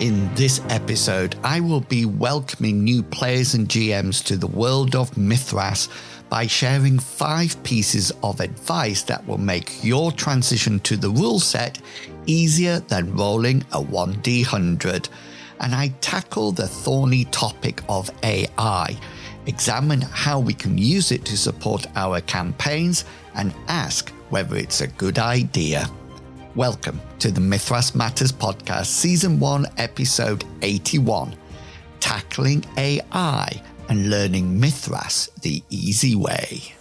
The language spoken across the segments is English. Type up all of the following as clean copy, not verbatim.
In this episode, I will be welcoming new players and GMs to the world of Mythras by sharing 5 pieces of advice that will make your transition to the rule set easier than rolling a 1d100. And I tackle the thorny topic of AI, examine how we can use it to support our campaigns, and ask whether it's a good idea. Welcome to the Mythras Matters Podcast, Season 1, Episode 81, Tackling AI and Learning Mythras the Easy Way.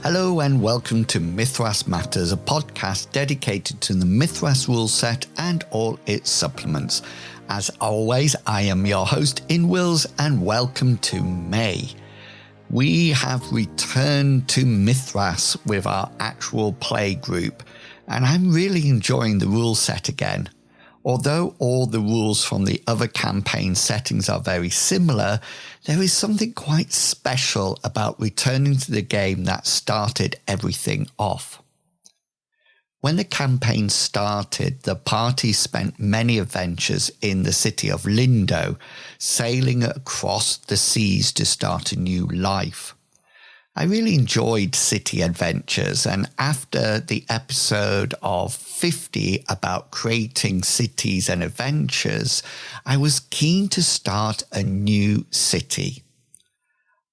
Hello and welcome to Mythras Matters, a podcast dedicated to the Mythras rule set and all its supplements. As always, I am your host, Inwils, and welcome to May. We have returned to Mythras with our actual play group, and I'm really enjoying the rule set again. Although all the rules from the other campaign settings are very similar, there is something quite special about returning to the game that started everything off. When the campaign started, the party spent many adventures in the city of Lindo, sailing across the seas to start a new life. I really enjoyed city adventures, and after the episode of 50 about creating cities and adventures, I was keen to start a new city.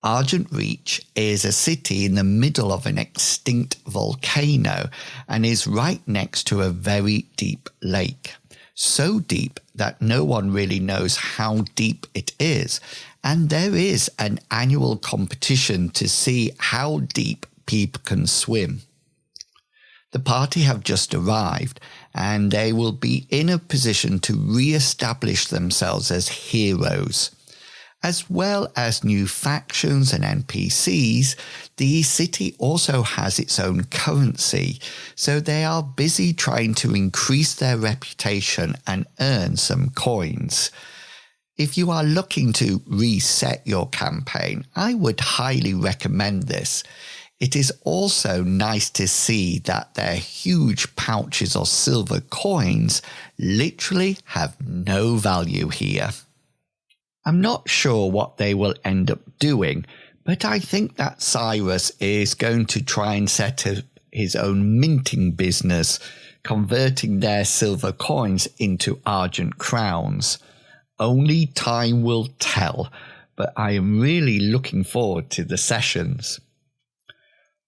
Argent Reach is a city in the middle of an extinct volcano and is right next to a very deep lake. So deep that no one really knows how deep it is, and there is an annual competition to see how deep people can swim. The party have just arrived, and they will be in a position to re-establish themselves as heroes. As well as new factions and NPCs, the city also has its own currency, so they are busy trying to increase their reputation and earn some coins. If you are looking to reset your campaign, I would highly recommend this. It is also nice to see that their huge pouches of silver coins literally have no value here. I'm not sure what they will end up doing, but I think that Cyrus is going to try and set up his own minting business, converting their silver coins into argent crowns. Only time will tell, but I am really looking forward to the sessions.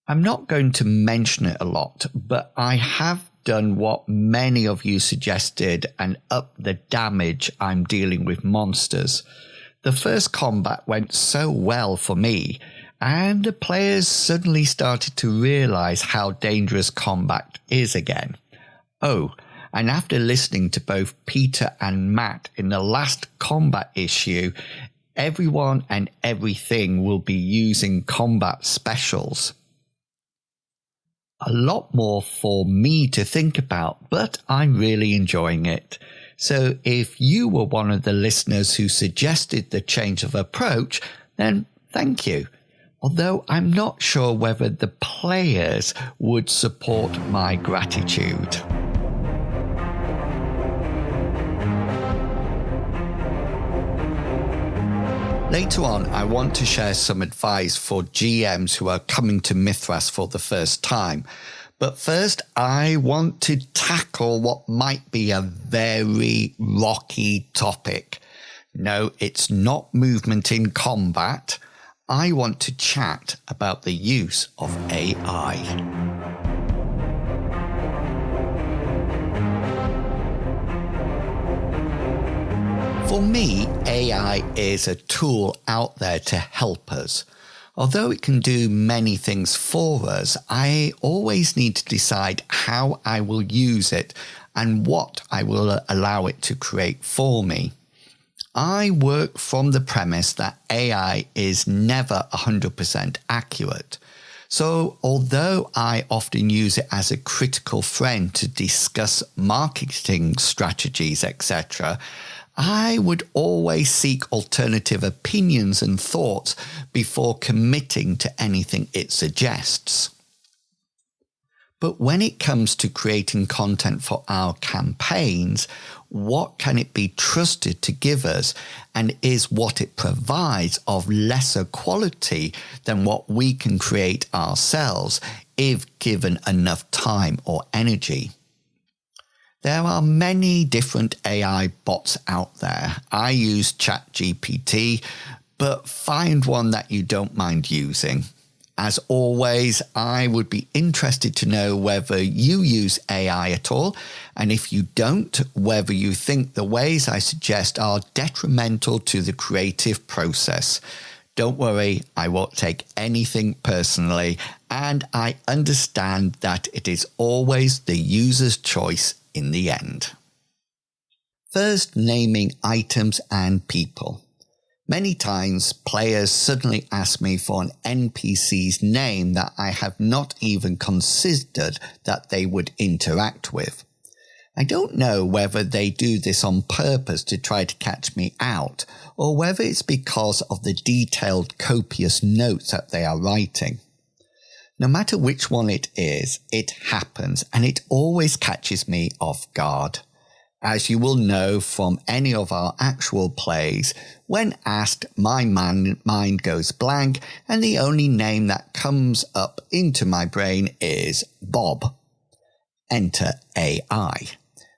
I'm not going to mention it a lot, but I have done what many of you suggested and upped the damage I'm dealing with monsters. The first combat went so well for me, and the players suddenly started to realise how dangerous combat is again. Oh, and after listening to both Peter and Matt in the last combat issue, everyone and everything will be using combat specials. A lot more for me to think about, but I'm really enjoying it. So if you were one of the listeners who suggested the change of approach, then thank you. Although I'm not sure whether the players would support my gratitude. Later on, I want to share some advice for GMs who are coming to Mythras for the first time. But first, I want to tackle what might be a very rocky topic. No, it's not movement in combat. I want to chat about the use of AI. For me, AI is a tool out there to help us. Although it can do many things for us, I always need to decide how I will use it and what I will allow it to create for me. I work from the premise that AI is never 100% accurate. So although I often use it as a critical friend to discuss marketing strategies, etc., I would always seek alternative opinions and thoughts before committing to anything it suggests. But when it comes to creating content for our campaigns, what can it be trusted to give us, and is what it provides of lesser quality than what we can create ourselves if given enough time or energy? There are many different AI bots out there. I use ChatGPT, but find one that you don't mind using. As always, I would be interested to know whether you use AI at all, and if you don't, whether you think the ways I suggest are detrimental to the creative process. Don't worry, I won't take anything personally, and I understand that it is always the user's choice in the end. First, naming items and people. Many times, players suddenly ask me for an NPC's name that I have not even considered that they would interact with. I don't know whether they do this on purpose to try to catch me out, or whether it's because of the detailed, copious notes that they are writing. No matter which one it is, it happens, and it always catches me off guard. As you will know from any of our actual plays, when asked, my mind goes blank, and the only name that comes up into my brain is Bob. Enter AI.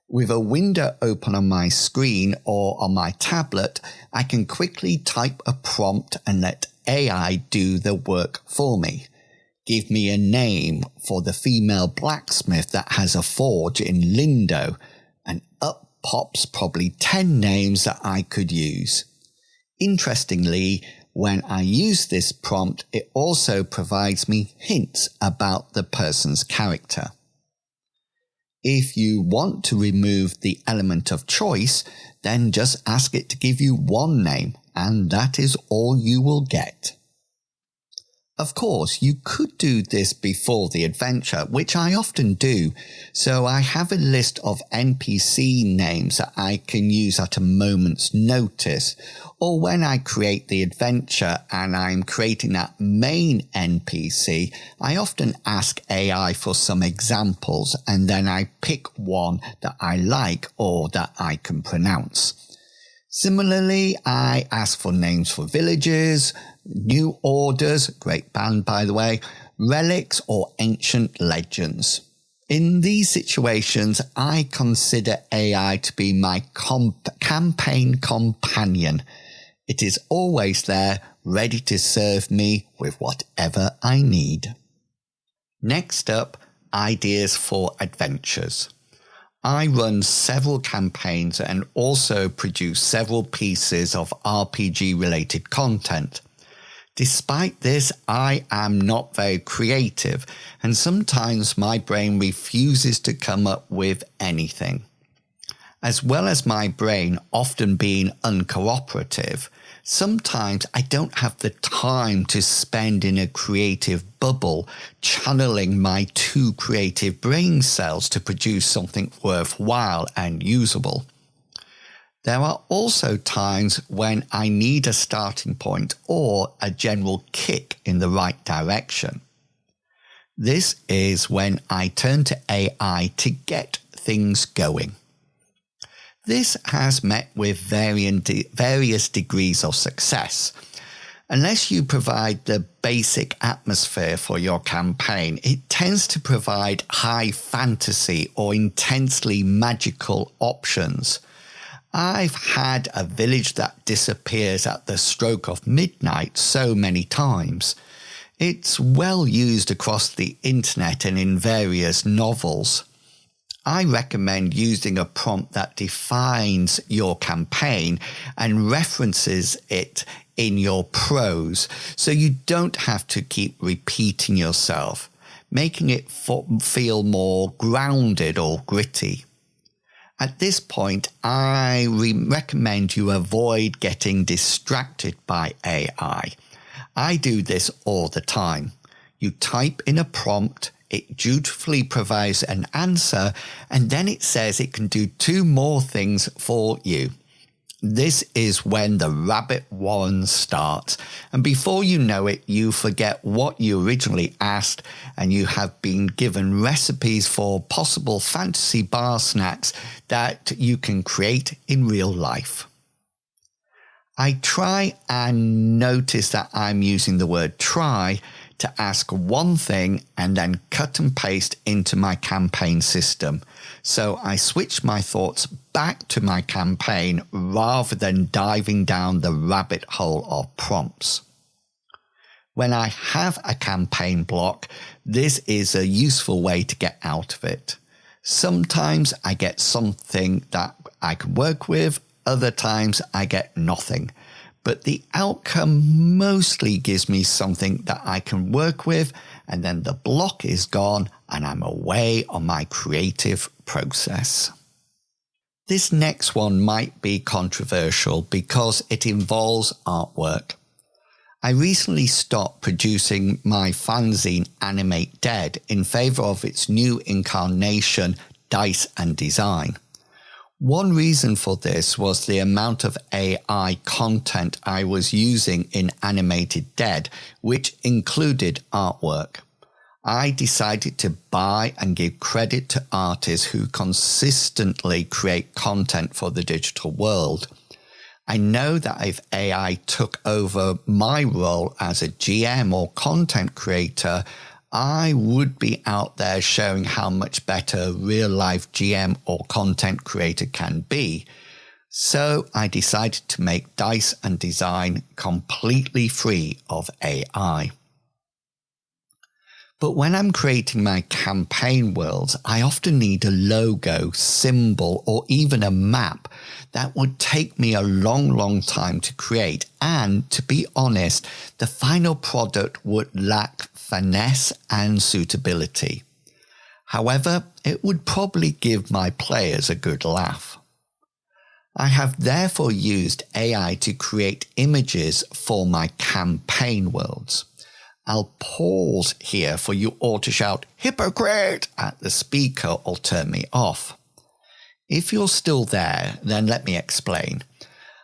With a window open on my screen or on my tablet, I can quickly type a prompt and let AI do the work for me. Give me a name for the female blacksmith that has a forge in Lindo, and up pops probably 10 names that I could use. Interestingly, when I use this prompt, it also provides me hints about the person's character. If you want to remove the element of choice, then just ask it to give you one name, and that is all you will get. Of course, you could do this before the adventure, which I often do, so I have a list of NPC names that I can use at a moment's notice, or when I create the adventure and I'm creating that main NPC, I often ask AI for some examples, and then I pick one that I like or that I can pronounce. Similarly, I ask for names for villages, new orders, great band by the way, relics or ancient legends. In these situations, I consider AI to be my campaign companion. It is always there, ready to serve me with whatever I need. Next up, ideas for adventures. I run several campaigns and also produce several pieces of RPG-related content. Despite this, I am not very creative, and sometimes my brain refuses to come up with anything. As well as my brain often being uncooperative, sometimes I don't have the time to spend in a creative bubble channeling my two creative brain cells to produce something worthwhile and usable. There are also times when I need a starting point or a general kick in the right direction. This is when I turn to AI to get things going. This has met with various degrees of success. Unless you provide the basic atmosphere for your campaign, it tends to provide high fantasy or intensely magical options. I've had a village that disappears at the stroke of midnight so many times. It's well used across the internet and in various novels. I recommend using a prompt that defines your campaign and references it in your prose, so you don't have to keep repeating yourself, making it feel more grounded or gritty. At this point, I recommend you avoid getting distracted by AI. I do this all the time. You type in a prompt, it dutifully provides an answer, and then it says it can do 2 more things for you. This is when the rabbit warren starts, and before you know it, you forget what you originally asked, and you have been given recipes for possible fantasy bar snacks that you can create in real life. I try and notice that I'm using the word try to ask one thing and then cut and paste into my campaign system. So I switch my thoughts back to my campaign rather than diving down the rabbit hole of prompts. When I have a campaign block, this is a useful way to get out of it. Sometimes I get something that I can work with, other times I get nothing. But the outcome mostly gives me something that I can work with, and then the block is gone and I'm away on my creative process. This next one might be controversial because it involves artwork. I recently stopped producing my fanzine Animate Dead in favour of its new incarnation, Dice and Design. One reason for this was the amount of AI content I was using in Animated Dead, which included artwork. I decided to buy and give credit to artists who consistently create content for the digital world. I know that if AI took over my role as a GM or content creator, I would be out there showing how much better real-life GM or content creator can be. So I decided to make Dice and Design completely free of AI. But when I'm creating my campaign worlds, I often need a logo, symbol, or even a map that would take me a long time to create. And to be honest, the final product would lack finesse and suitability. However, it would probably give my players a good laugh. I have therefore used AI to create images for my campaign worlds. I'll pause here for you all to shout "hypocrite" at the speaker or turn me off. If you're still there, then let me explain.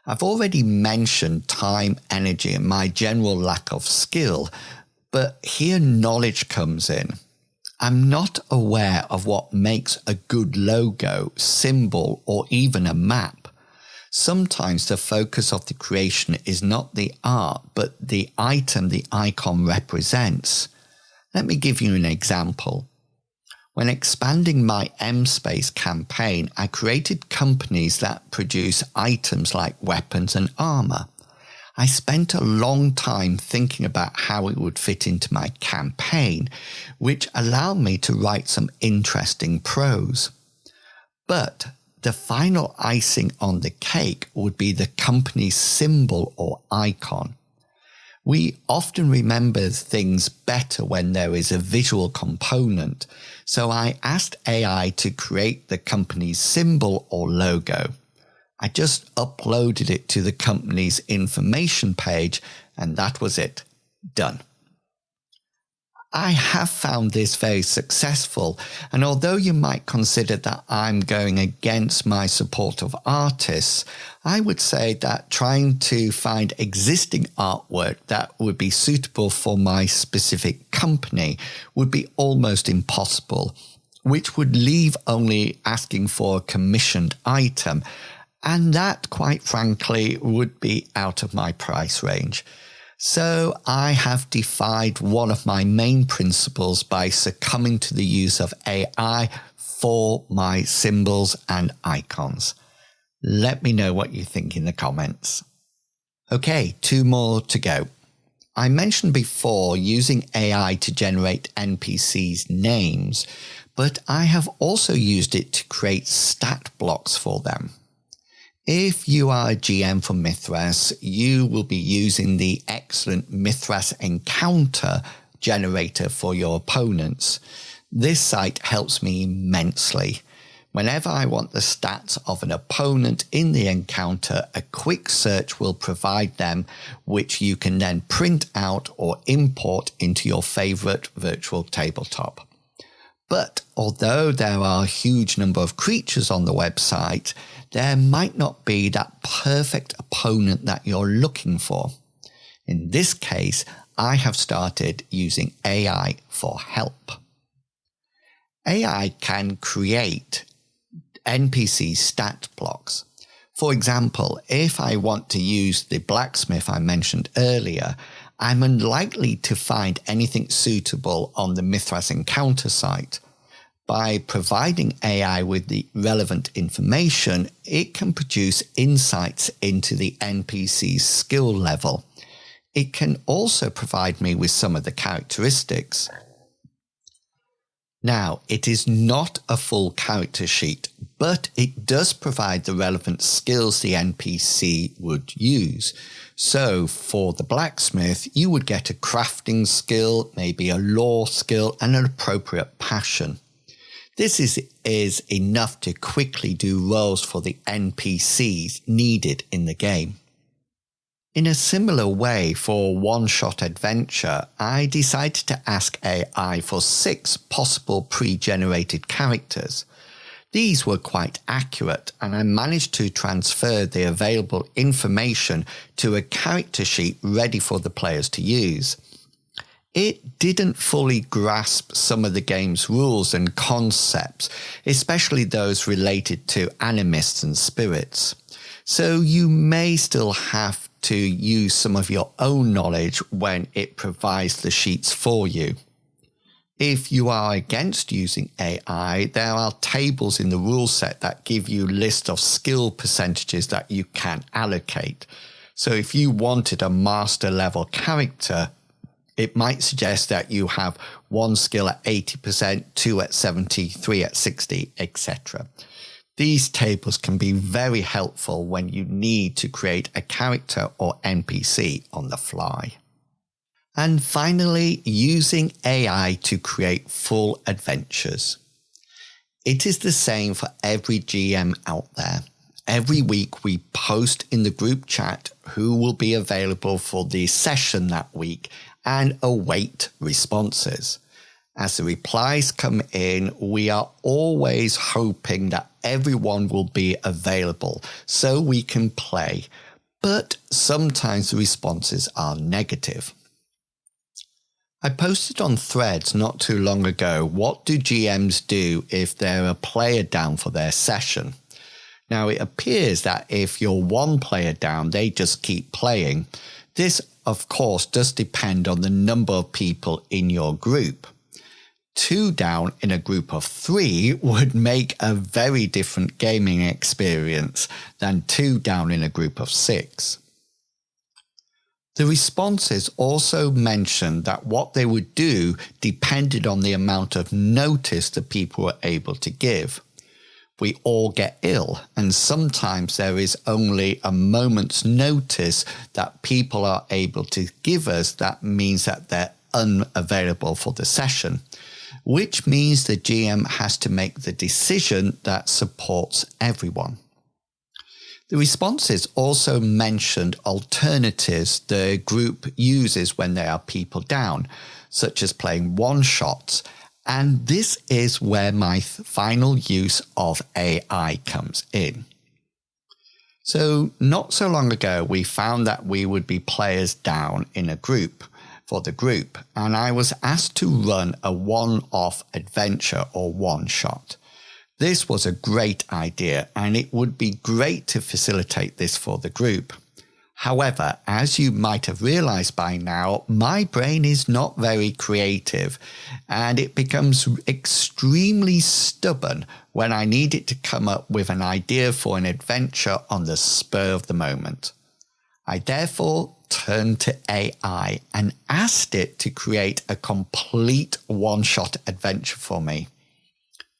I've already mentioned time, energy, and my general lack of skill, but here knowledge comes in. I'm not aware of what makes a good logo, symbol, or even a map. Sometimes the focus of the creation is not the art, but the item the icon represents. Let me give you an example. When expanding my M-Space campaign, I created companies that produce items like weapons and armor. I spent a long time thinking about how it would fit into my campaign, which allowed me to write some interesting prose. But the final icing on the cake would be the company's symbol or icon. We often remember things better when there is a visual component, so I asked AI to create the company's symbol or logo. I just uploaded it to the company's information page, and that was it. Done. I have found this very successful, and although you might consider that I'm going against my support of artists, I would say that trying to find existing artwork that would be suitable for my specific company would be almost impossible, which would leave only asking for a commissioned item, and that, quite frankly, would be out of my price range. So I have defied one of my main principles by succumbing to the use of AI for my symbols and icons. Let me know what you think in the comments. Okay, 2 more to go. I mentioned before using AI to generate NPCs' names, but I have also used it to create stat blocks for them. If you are a GM for Mythras, you will be using the excellent Mythras Encounter generator for your opponents. This site helps me immensely. Whenever I want the stats of an opponent in the encounter, a quick search will provide them, which you can then print out or import into your favorite virtual tabletop. But although there are a huge number of creatures on the website, there might not be that perfect opponent that you're looking for. In this case, I have started using AI for help. AI can create NPC stat blocks. For example, if I want to use the blacksmith I mentioned earlier, I'm unlikely to find anything suitable on the Mythras Encounter site. By providing AI with the relevant information, it can produce insights into the NPC's skill level. It can also provide me with some of the characteristics. Now, it is not a full character sheet, but it does provide the relevant skills the NPC would use. So for the blacksmith, you would get a crafting skill, maybe a lore skill, and an appropriate passion. This is enough to quickly do roles for the NPCs needed in the game. In a similar way, for one-shot adventure, I decided to ask AI for 6 possible pre-generated characters. These were quite accurate, and I managed to transfer the available information to a character sheet ready for the players to use. It didn't fully grasp some of the game's rules and concepts, especially those related to animists and spirits. So you may still have to use some of your own knowledge when it provides the sheets for you. If you are against using AI, there are tables in the rule set that give you a list of skill percentages that you can allocate. So if you wanted a master level character, it might suggest that you have 1 skill at 80%, 2 at 70, 3 at 60, etc. These tables can be very helpful when you need to create a character or NPC on the fly. And finally, using AI to create full adventures. It is the same for every GM out there. Every week we post in the group chat who will be available for the session that week and await responses. As the replies come in, we are always hoping that everyone will be available so we can play, but sometimes the responses are negative. I posted on Threads not too long ago, what do GMs do if they're a player down for their session? Now, it appears that if you're 1 player down, they just keep playing. This, of course, does depend on the number of people in your group. 2 down in a group of 3 would make a very different gaming experience than 2 down in a group of 6. The responses also mentioned that what they would do depended on the amount of notice the people were able to give. We all get ill, and sometimes there is only a moment's notice that people are able to give us that means that they're unavailable for the session, which means the GM has to make the decision that supports everyone. The responses also mentioned alternatives the group uses when there are people down, such as playing one-shots, and this is where my final use of AI comes in. So not so long ago, we found that we would be players down in a group for the group, and I was asked to run a one-off adventure or one-shot. This was a great idea, and it would be great to facilitate this for the group. However, as you might have realized by now, my brain is not very creative, and it becomes extremely stubborn when I need it to come up with an idea for an adventure on the spur of the moment. I therefore turned to AI and asked it to create a complete one-shot adventure for me.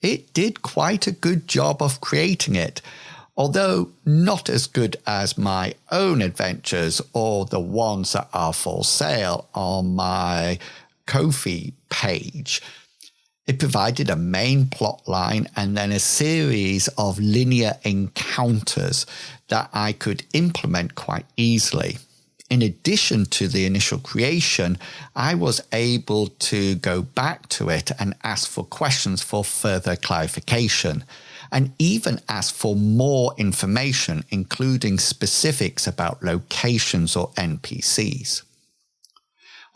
It did quite a good job of creating it, Although not as good as my own adventures or the ones that are for sale on my Ko-fi page. It provided a main plot line and then a series of linear encounters that I could implement quite easily. In addition to the initial creation, I was able to go back to it and ask for questions for further clarification, and even ask for more information, including specifics about locations or NPCs.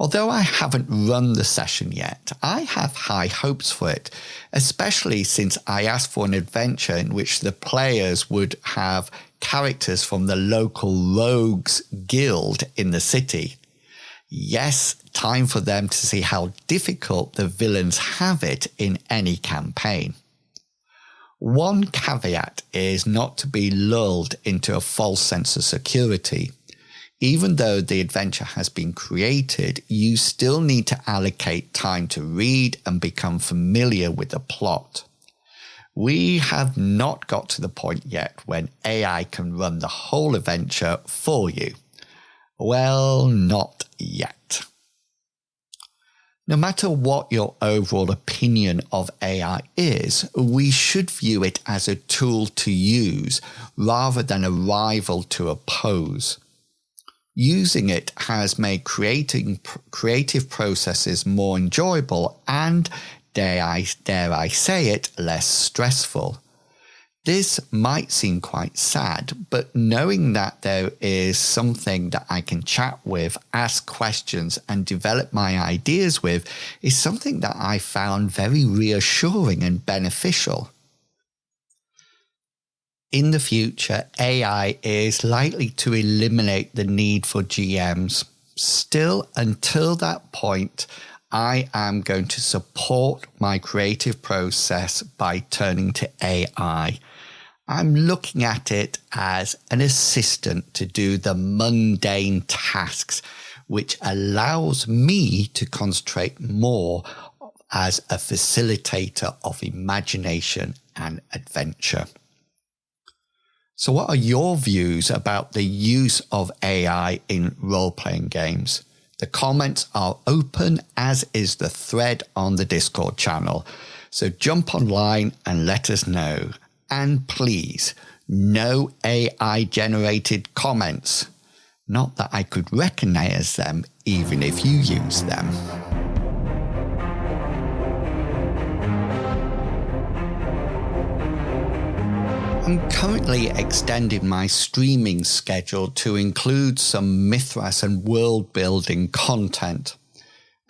Although I haven't run the session yet, I have high hopes for it, especially since I asked for an adventure in which the players would have characters from the local rogues guild in the city. Yes, time for them to see how difficult the villains have it in any campaign. One caveat is not to be lulled into a false sense of security. Even though the adventure has been created, you still need to allocate time to read and become familiar with the plot. We have not got to the point yet when AI can run the whole adventure for you. Well, not yet. No matter what your overall opinion of AI is, we should view it as a tool to use rather than a rival to oppose. Using it has made creative processes more enjoyable and, dare I say it, less stressful. This might seem quite sad, but knowing that there is something that I can chat with, ask questions, and develop my ideas with is something that I found very reassuring and beneficial. In the future, AI is likely to eliminate the need for GMs. Still, until that point, I am going to support my creative process by turning to AI. I'm looking at it as an assistant to do the mundane tasks, which allows me to concentrate more as a facilitator of imagination and adventure. So what are your views about the use of AI in role-playing games? The comments are open, as is the thread on the Discord channel. So jump online and let us know. And please, no AI-generated comments. Not that I could recognize them, even if you use them. I'm currently extending my streaming schedule to include some Mythras and world-building content.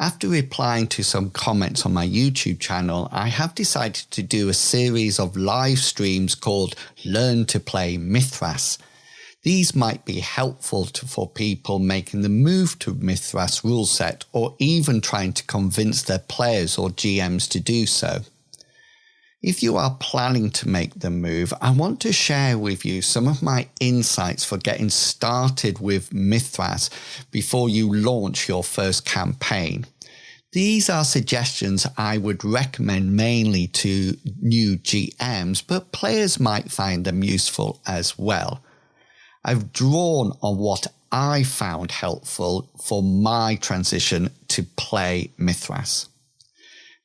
After replying to some comments on my YouTube channel, I have decided to do a series of live streams called Learn to Play Mythras. These might be helpful for people making the move to Mythras rule set, or even trying to convince their players or GMs to do so. If you are planning to make the move, I want to share with you some of my insights for getting started with Mythras before you launch your first campaign. These are suggestions I would recommend mainly to new GMs, but players might find them useful as well. I've drawn on what I found helpful for my transition to play Mythras.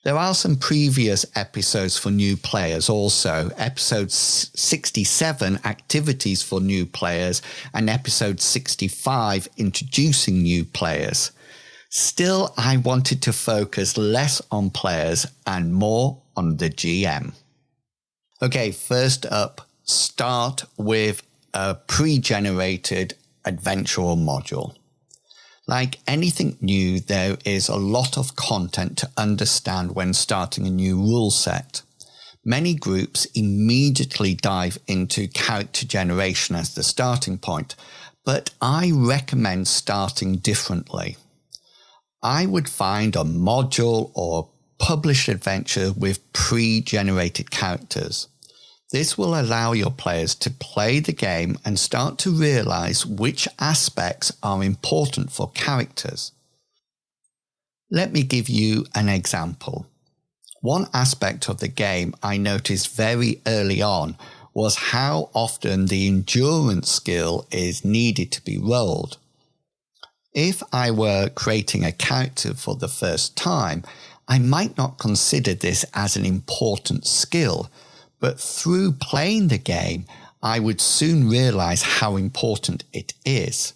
There are some previous episodes for new players also, episode 67, Activities for New Players, and episode 65, Introducing New Players. Still, I wanted to focus less on players and more on the GM. Okay, first up, start with a pre-generated adventural module. Like anything new, there is a lot of content to understand when starting a new rule set. Many groups immediately dive into character generation as the starting point, but I recommend starting differently. I would find a module or published adventure with pre-generated characters. This will allow your players to play the game and start to realize which aspects are important for characters. Let me give you an example. One aspect of the game I noticed very early on was how often the endurance skill is needed to be rolled. If I were creating a character for the first time, I might not consider this as an important skill, but through playing the game, I would soon realize how important it is.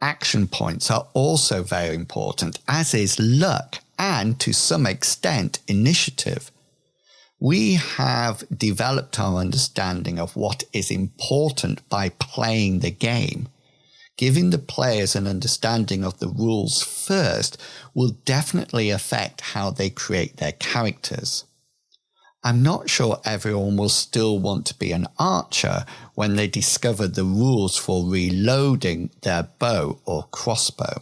Action points are also very important, as is luck and, to some extent, initiative. We have developed our understanding of what is important by playing the game. Giving the players an understanding of the rules first will definitely affect how they create their characters. I'm not sure everyone will still want to be an archer when they discover the rules for reloading their bow or crossbow.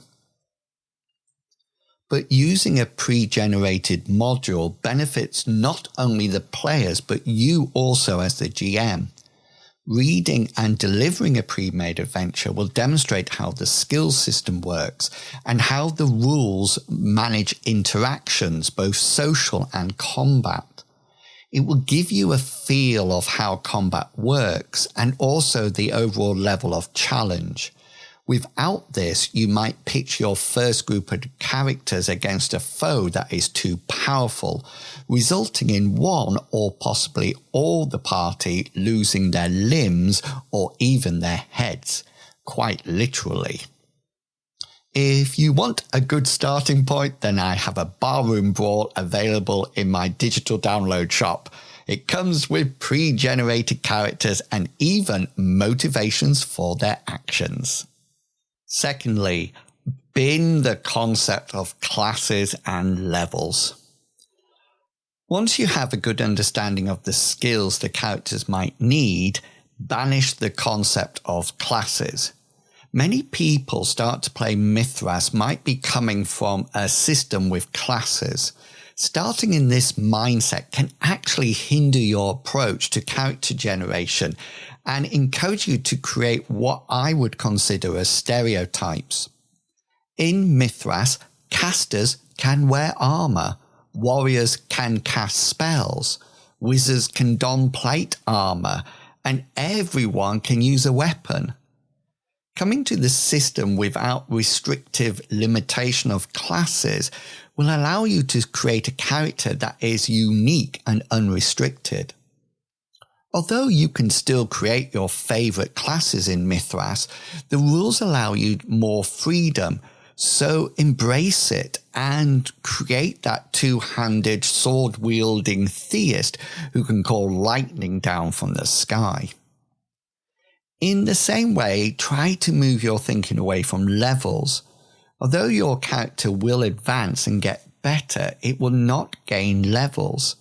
But using a pre-generated module benefits not only the players but you also as the GM. Reading and delivering a pre-made adventure will demonstrate how the skill system works and how the rules manage interactions, both social and combat. It will give you a feel of how combat works and also the overall level of challenge. Without this, you might pitch your first group of characters against a foe that is too powerful, resulting in one or possibly all the party losing their limbs or even their heads, quite literally. If you want a good starting point, then I have a Barroom Brawl available in my digital download shop. It comes with pre-generated characters and even motivations for their actions. Secondly, bin the concept of classes and levels. Once you have a good understanding of the skills the characters might need, banish the concept of classes. Many people start to play Mythras might be coming from a system with classes. Starting in this mindset can actually hinder your approach to character generation and encourage you to create what I would consider as stereotypes. In Mythras, casters can wear armor, warriors can cast spells, wizards can don plate armor, and everyone can use a weapon. Coming to the system without restrictive limitation of classes will allow you to create a character that is unique and unrestricted. Although you can still create your favorite classes in Mythras, the rules allow you more freedom, so embrace it and create that two-handed sword-wielding theist who can call lightning down from the sky. In the same way, try to move your thinking away from levels. Although your character will advance and get better, it will not gain levels.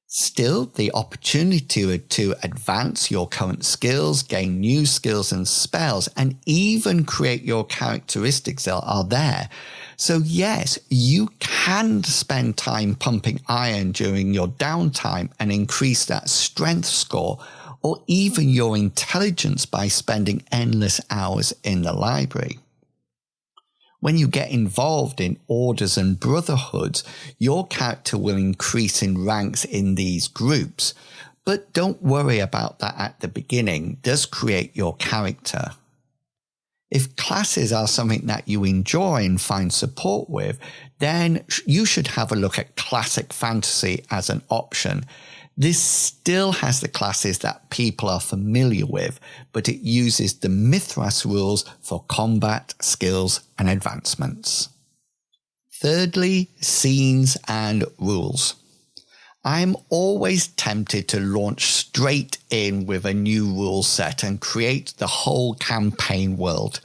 Still, the opportunity to advance your current skills, gain new skills and spells, and even create your characteristics are there. So yes, you can spend time pumping iron during your downtime and increase that strength score, or even your intelligence by spending endless hours in the library. When you get involved in orders and brotherhoods, your character will increase in ranks in these groups. But don't worry about that at the beginning. Just create your character. If classes are something that you enjoy and find support with, then you should have a look at classic fantasy as an option. This still has the classes that people are familiar with, but it uses the Mythras rules for combat, skills, and advancements. Thirdly, scenes and rules. I'm always tempted to launch straight in with a new rule set and create the whole campaign world,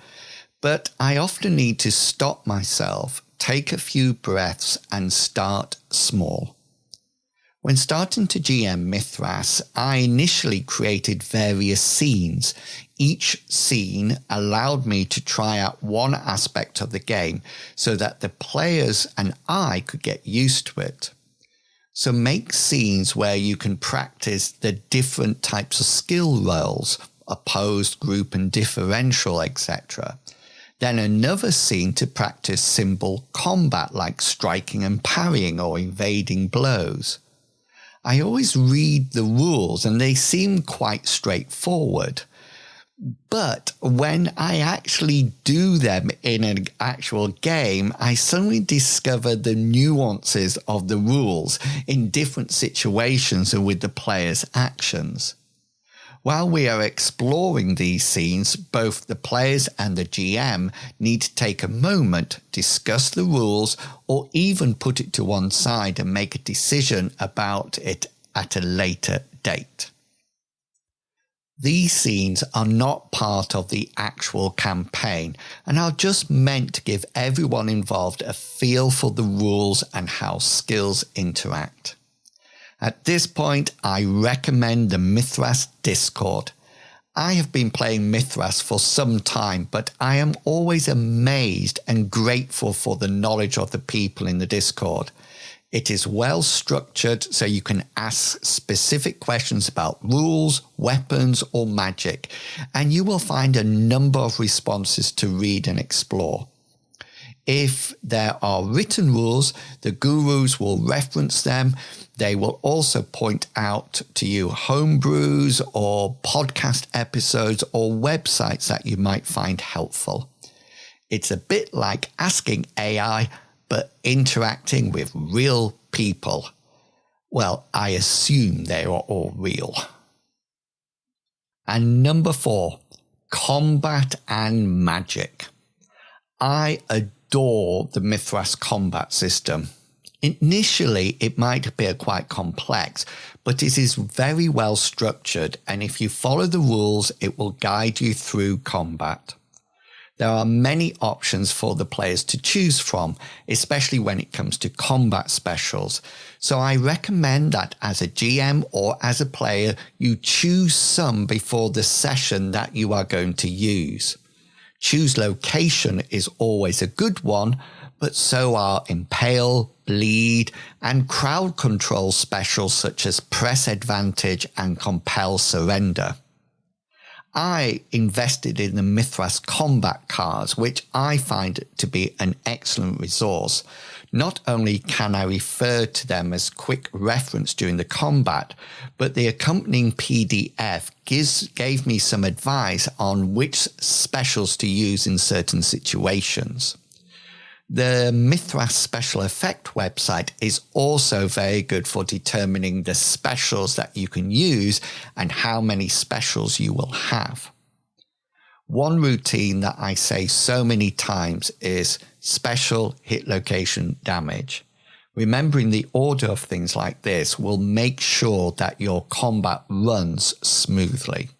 but I often need to stop myself, take a few breaths, and start small. When starting to GM Mythras, I initially created various scenes. Each scene allowed me to try out one aspect of the game so that the players and I could get used to it. So make scenes where you can practice the different types of skill rolls, opposed, group and differential, etc. Then another scene to practice simple combat like striking and parrying or evading blows. I always read the rules and they seem quite straightforward. But when I actually do them in an actual game, I suddenly discover the nuances of the rules in different situations and with the player's actions. While we are exploring these scenes, both the players and the GM need to take a moment, discuss the rules, or even put it to one side and make a decision about it at a later date. These scenes are not part of the actual campaign and are just meant to give everyone involved a feel for the rules and how skills interact. At this point, I recommend the Mythras Discord. I have been playing Mythras for some time, but I am always amazed and grateful for the knowledge of the people in the Discord. It is well structured so you can ask specific questions about rules, weapons, or magic, and you will find a number of responses to read and explore. If there are written rules, the gurus will reference them. They will also point out to you homebrews or podcast episodes or websites that you might find helpful. It's a bit like asking AI, but interacting with real people. Well, I assume they are all real. And number 4, combat and magic. I adore the Mythras combat system. Initially, it might appear quite complex, but it is very well structured, and if you follow the rules, it will guide you through combat. There are many options for the players to choose from, especially when it comes to combat specials. So I recommend that as a GM or as a player, you choose some before the session that you are going to use. Choose location is always a good one, but so are impale, bleed, and crowd control specials such as press advantage and compel surrender. I invested in the Mythras combat cards, which I find to be an excellent resource. Not only can I refer to them as quick reference during the combat, but the accompanying PDF gave me some advice on which specials to use in certain situations. The Mythras Special Effect website is also very good for determining the specials that you can use and how many specials you will have. One routine that I say so many times is special hit location damage. Remembering the order of things like this will make sure that your combat runs smoothly.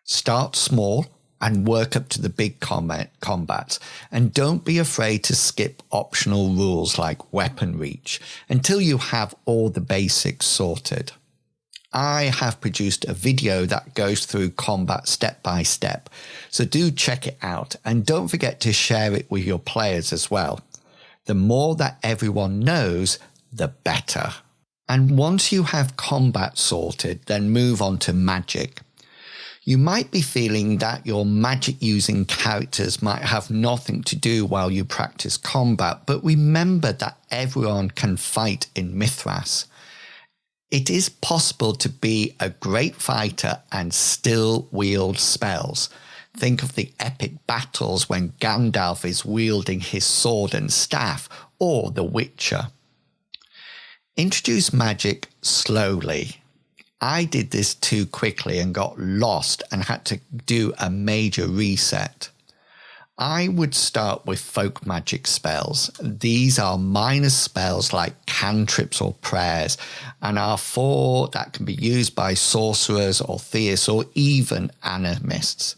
Start small and work up to the big combats. And don't be afraid to skip optional rules like weapon reach until you have all the basics sorted. I have produced a video that goes through combat step by step, so do check it out and don't forget to share it with your players as well. The more that everyone knows, the better. And once you have combat sorted, then move on to magic. You might be feeling that your magic using characters might have nothing to do while you practice combat, but remember that everyone can fight in Mythras. It is possible to be a great fighter and still wield spells. Think of the epic battles when Gandalf is wielding his sword and staff, or The Witcher. Introduce magic slowly. I did this too quickly and got lost and had to do a major reset. I would start with folk magic spells. These are minor spells like cantrips or prayers and are that can be used by sorcerers or theists or even animists.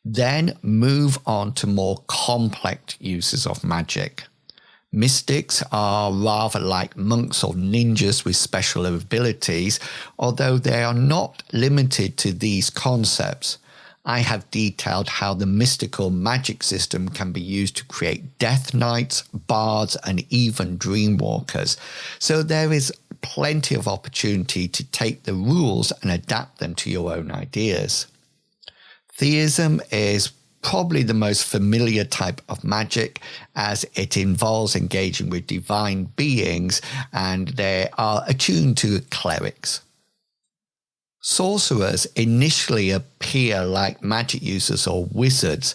Then move on to more complex uses of magic. Mystics are rather like monks or ninjas with special abilities, although they are not limited to these concepts. I have detailed how the mystical magic system can be used to create death knights, bards, and even dreamwalkers. So there is plenty of opportunity to take the rules and adapt them to your own ideas. Theism is probably the most familiar type of magic, as it involves engaging with divine beings and they are attuned to clerics. Sorcerers initially appear like magic users or wizards,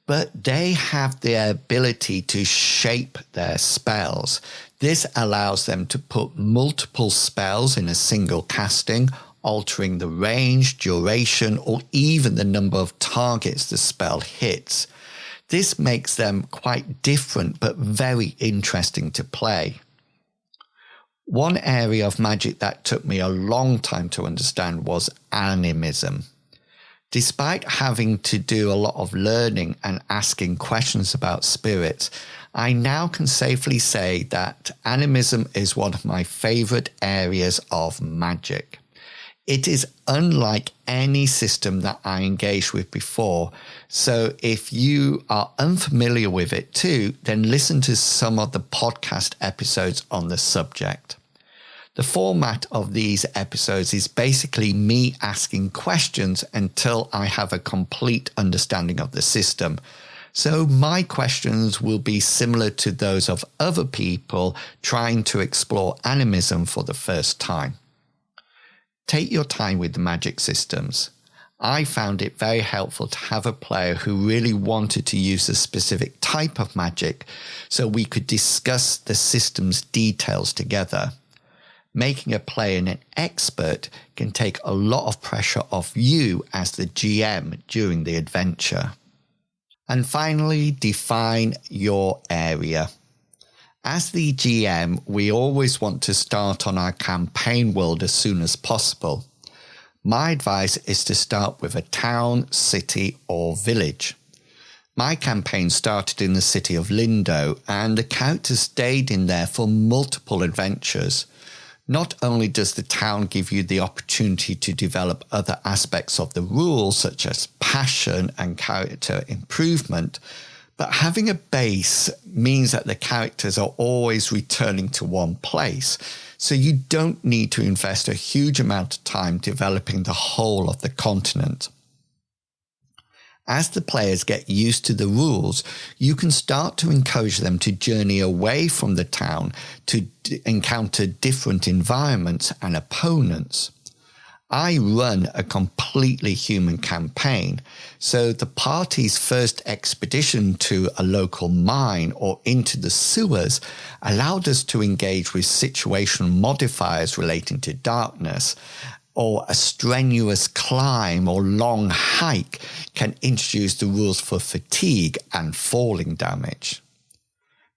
but they have the ability to shape their spells. This allows them to put multiple spells in a single casting, altering the range, duration, or even the number of targets the spell hits. This makes them quite different but very interesting to play. One area of magic that took me a long time to understand was animism. Despite having to do a lot of learning and asking questions about spirits, I now can safely say that animism is one of my favorite areas of magic. It is unlike any system that I engaged with before, so if you are unfamiliar with it too, then listen to some of the podcast episodes on the subject. The format of these episodes is basically me asking questions until I have a complete understanding of the system. So my questions will be similar to those of other people trying to explore animism for the first time. Take your time with the magic systems. I found it very helpful to have a player who really wanted to use a specific type of magic so we could discuss the system's details together. Making a player an expert can take a lot of pressure off you as the GM during the adventure. And finally, define your area. As the GM, we always want to start on our campaign world as soon as possible. My advice is to start with a town, city, or village. My campaign started in the city of Lindo, and the characters stayed in there for multiple adventures. Not only does the town give you the opportunity to develop other aspects of the rules, such as passion and character improvement, but having a base means that the characters are always returning to one place, so you don't need to invest a huge amount of time developing the whole of the continent. As the players get used to the rules, you can start to encourage them to journey away from the town to encounter different environments and opponents. I run a completely human campaign, so the party's first expedition to a local mine or into the sewers allowed us to engage with situational modifiers relating to darkness, or a strenuous climb or long hike can introduce the rules for fatigue and falling damage.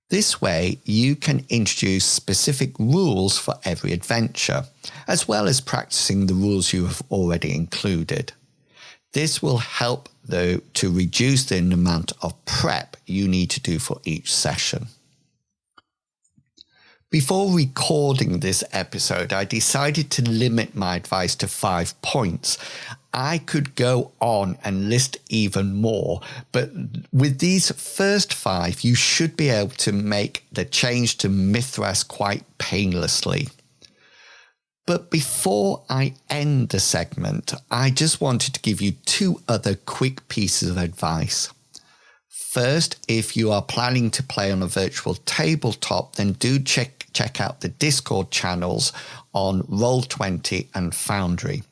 This way, you can introduce specific rules for every adventure, as well as practicing the rules you have already included. This will help, though, to reduce the amount of prep you need to do for each session. Before recording this episode, I decided to limit my advice to 5 points. I could go on and list even more, but with these first 5, you should be able to make the change to Mythras quite painlessly. But before I end the segment, I just wanted to give you 2 other quick pieces of advice. First, if you are planning to play on a virtual tabletop, then do check out the Discord channels on Roll20 and Foundry.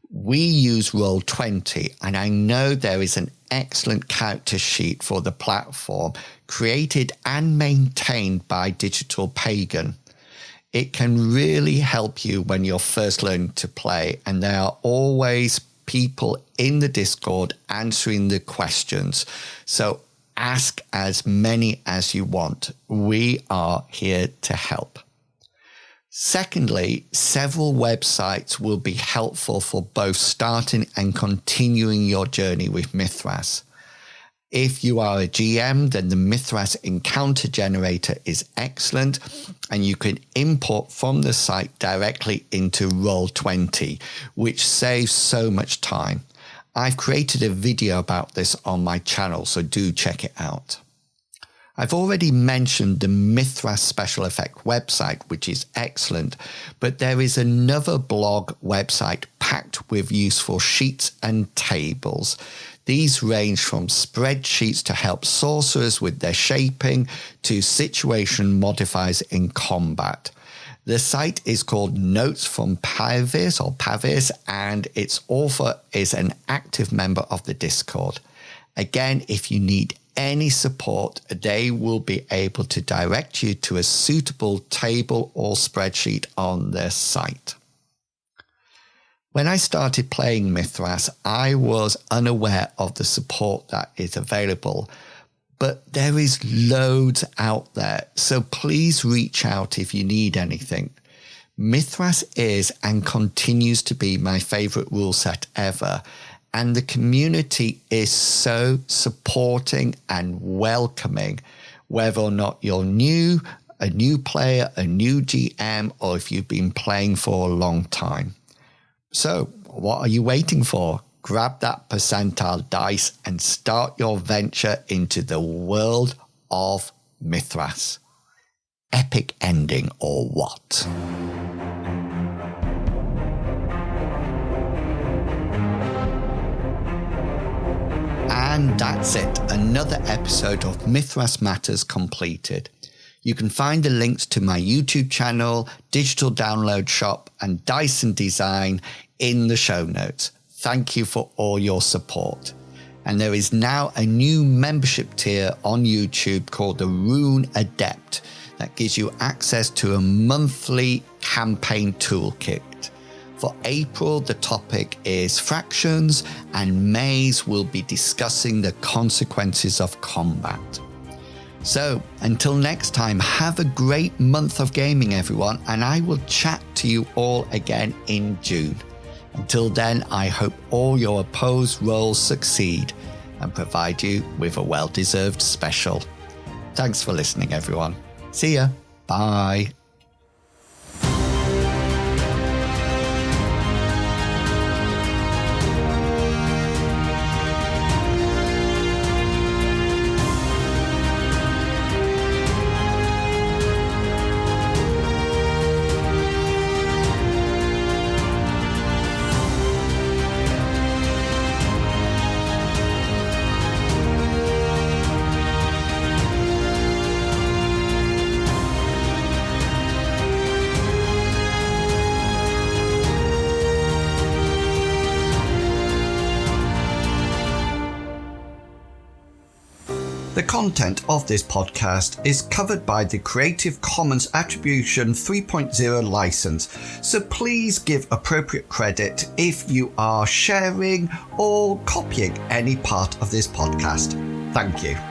We use Roll20, and I know there is an excellent character sheet for the platform created and maintained by Digital Pagan. It can really help you when you're first learning to play, and there are always people in the Discord answering the questions. So ask as many as you want. We are here to help. Secondly, several websites will be helpful for both starting and continuing your journey with Mythras. If you are a GM, then the Mythras Encounter Generator is excellent, and you can import from the site directly into Roll20, which saves so much time. I've created a video about this on my channel, so do check it out. I've already mentioned the Mythras Special Effect website, which is excellent, but there is another blog website packed with useful sheets and tables. These range from spreadsheets to help sorcerers with their shaping to situation modifiers in combat. The site is called Notes from Pavis, and its author is an active member of the Discord. Again, if you need any support, they will be able to direct you to a suitable table or spreadsheet on their site. When I started playing Mythras, I was unaware of the support that is available, but there is loads out there, so please reach out if you need anything. Mythras is and continues to be my favourite rule set ever, and the community is so supporting and welcoming, whether or not you're new, a new player, a new GM, or if you've been playing for a long time. So, what are you waiting for? Grab that percentile dice and start your venture into the world of Mythras. Epic ending or what? And that's it. Another episode of Mythras Matters completed. You can find the links to my YouTube channel, digital download shop, and Dyson design in the show notes. Thank you for all your support. And there is now a new membership tier on YouTube called the Rune Adept that gives you access to a monthly campaign toolkit. For April, the topic is fractions, and May's will be discussing the consequences of combat. So, until next time, have a great month of gaming, everyone, and I will chat to you all again in June. Until then, I hope all your opposed rolls succeed and provide you with a well-deserved special. Thanks for listening, everyone. See ya. Bye. The content of this podcast is covered by the Creative Commons Attribution 3.0 license, so please give appropriate credit if you are sharing or copying any part of this podcast. Thank you.